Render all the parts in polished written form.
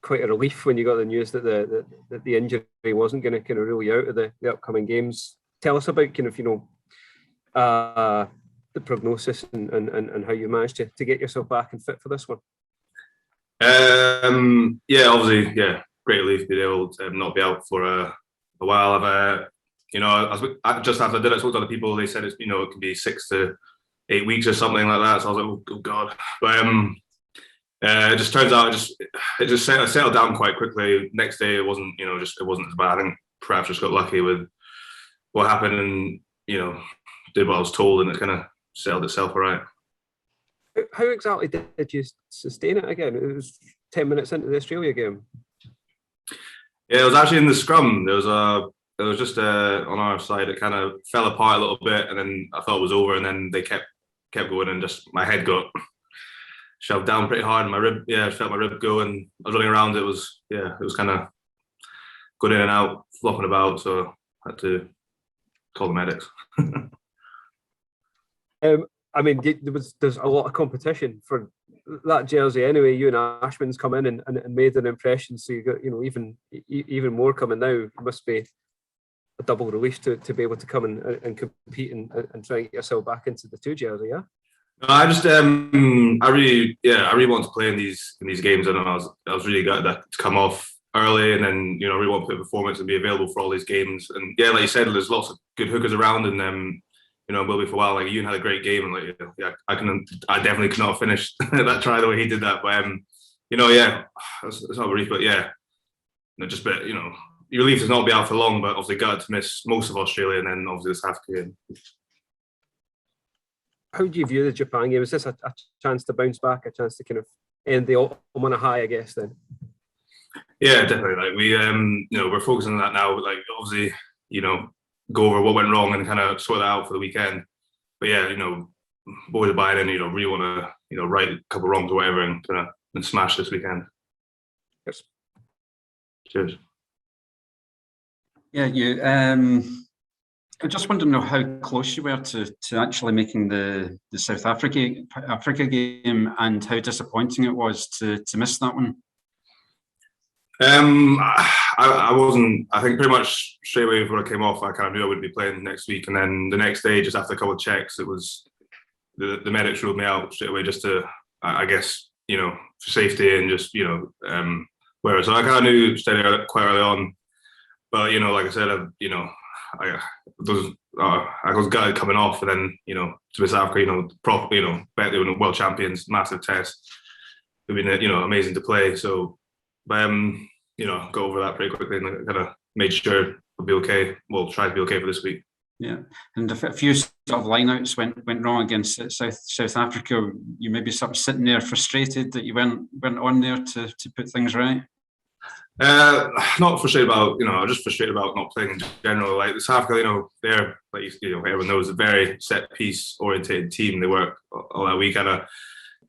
quite a relief when you got the news that the injury wasn't going to kind of rule you out of the upcoming games. Tell us about kind of, the prognosis and how you managed to get yourself back and fit for this one. Obviously, great relief being able to not be out for a while. I just after I did it, I spoke to other people. They said it can be 6 to 8 weeks or something like that. So I was like, oh God. But it just turns out it just settled down quite quickly. Next day it wasn't it wasn't as bad. I think perhaps just got lucky with what happened and did what I was told, and it kind of settled itself all right. How exactly did you sustain it again? It was 10 minutes into the Australia game. Yeah, it was actually in the scrum. It was just on our side. It kind of fell apart a little bit, and then I thought it was over, and then they kept going, and just my head got shoved down pretty hard, and my rib. Yeah, I felt my rib go, and I was running around. It was kind of going in and out, flopping about. So I had to call the medics. There's a lot of competition for that jersey anyway. You and Ashman's come in and made an impression, so you got even more coming now. It must be a double relief to be able to come and compete and try and get yourself back into the 2 jersey. Yeah. I just I really want to play in these games, and I was really glad that to come off early, and then really want to put a performance and be available for all these games. And like you said, there's lots of good hookers around, and will be for a while. Like Ewan had a great game, and I definitely could not have finished that try the way he did that. But it's not a relief, but just a bit, your relief is not be out for long, but obviously got to miss most of Australia, and then obviously this Africa game. How do you view the Japan game? Is this a chance to bounce back, a chance to kind of end the autumn on a high, I guess, then? Yeah, definitely. Like we, we're focusing on that now. But like obviously, go over what went wrong and kind of sort that out for the weekend. But boys are buying in. Really want to, right a couple of wrongs or whatever, and kind of and smash this weekend. Yes. Cheers. Yeah, I just want to know how close you were to actually making the South Africa game, and how disappointing it was to miss that one. I wasn't. I think pretty much straight away before I came off, I kind of knew I wouldn't be playing next week. And then the next day, just after a couple of checks, it was the medics ruled me out straight away, just to, I guess, for safety and just where. So I kind of knew quite early on. But like I said, I was gutted coming off, and then to Miss Africa, bet they were world champions, massive test. It'd been amazing to play. So. But got over that pretty quickly, and kind of made sure I'll be okay. Well, try to be okay for this week. Yeah, and a few sort of lineouts went wrong against South Africa. You maybe sort of sitting there frustrated that you went on there to put things right. Not frustrated about I'm just frustrated about not playing in general. Like South Africa, they're like everyone knows, a very set piece oriented team. They work all that week. And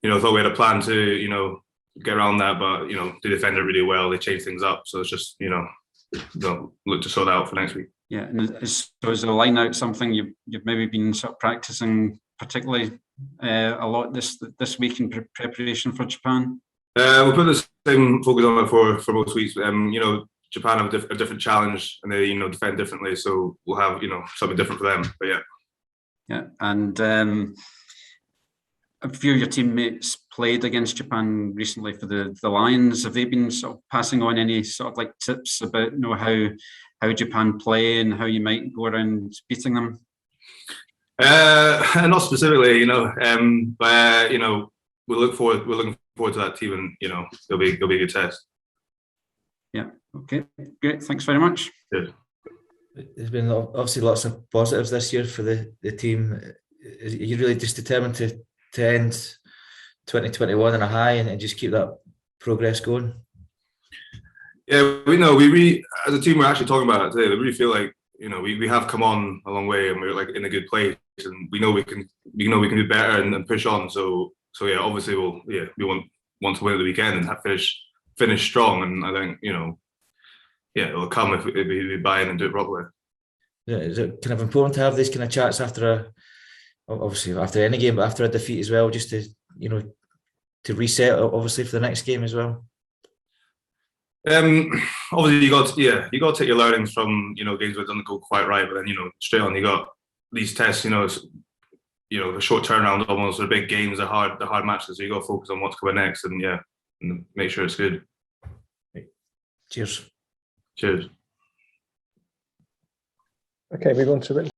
thought we had a plan to get around that, but they defended really well. They changed things up, so it's just look to sort that out for next week. Yeah, and is the line out something you've maybe been sort of practicing particularly a lot this week in preparation for Japan? We'll put the same focus on it for most weeks. Japan have a different challenge, and they defend differently, so we'll have something different for them. But yeah, and a few of your teammates played against Japan recently for the Lions. Have they been sort of passing on any sort of like tips about how Japan play and how you might go around beating them? Not specifically, but we're looking forward to that team, and it'll be a good test. Yeah. Okay. Great. Thanks very much. Good. There's been obviously lots of positives this year for the team. Are you really just determined to end 2021 on a high and just keep that progress going? Yeah, we know. We really, as a team, we're actually talking about it today. We really feel like we have come on a long way, and we're like in a good place, and we know we can do better and push on. So yeah, obviously we want to win at the weekend and have finish strong. And I think it'll come if we buy in and do it properly. Yeah, is it kind of important to have these kind of chats after any game, but after a defeat as well, just to to reset, obviously, for the next game as well? Obviously you got to take your learnings from games where it doesn't go quite right, but then straight on you got these tests. The short turnaround almost. They're big games, the hard matches. So you got to focus on what's coming next, and make sure it's good. Cheers. Cheers. Okay, move on to written